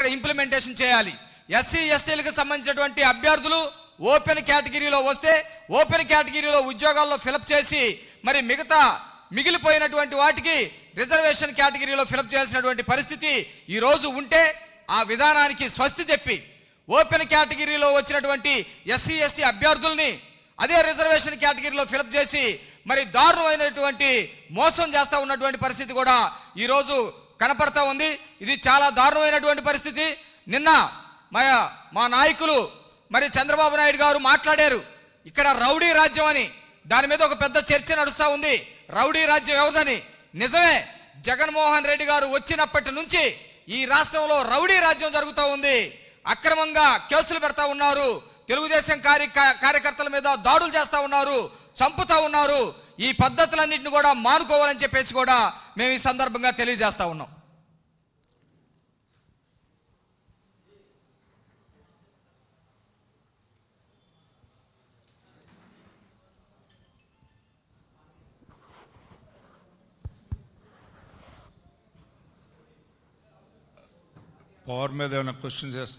Implementation చేయాలి. SC ఎస్టీలకు సంబంధించినటువంటి అభ్యర్థులు ఓపెన్ కేటగిరీలో వస్తే ఓపెన్ కేటగిరీలో ఉద్యోగాల్లో ఫిలప్ చేసి మరి మిగిలిపోయినటువంటి వాటికి రిజర్వేషన్ కేటగిరీలో ఫిలప్ చేయాల్సినటువంటి పరిస్థితి ఈరోజు ఉంటే ఆ విధానానికి స్వస్తి చెప్పి ఓపెన్ కేటగిరీలో వచ్చినటువంటి ఎస్సీ ఎస్టీ అభ్యర్థుల్ని అదే రిజర్వేషన్ కేటగిరీలో ఫిలప్ చేసి మరి దారుణమైనటువంటి మోసం చేస్తూ ఉన్నటువంటి పరిస్థితి కూడా ఈరోజు కనపడతా ఉంది. ఇది చాలా దారుణమైనటువంటి పరిస్థితి. నిన్న మా నాయకులు మరి చంద్రబాబు నాయుడు గారు మాట్లాడారు, ఇక్కడ రౌడీ రాజ్యం అని. దాని మీద ఒక పెద్ద చర్చ నడుస్తూ ఉంది. రౌడీ రాజ్యం ఎవరిదని? నిజమే, జగన్మోహన్ రెడ్డి గారు వచ్చినప్పటి నుంచి ఈ రాష్ట్రంలో రౌడీ రాజ్యం జరుగుతూ ఉంది. అక్రమంగా కేసులు పెడతా ఉన్నారు, తెలుగుదేశం కార్యకర్తల మీద దాడులు చేస్తూ ఉన్నారు, చంపుతా ఉన్నారు. ఈ పద్ధతులన్నింటిని కూడా మానుకోవాలని చెప్పేసి కూడా మేము ఈ సందర్భంగా తెలియజేస్తా ఉన్నాం. పవర్ మీద ఏమైనా క్వశ్చన్ చేస్తా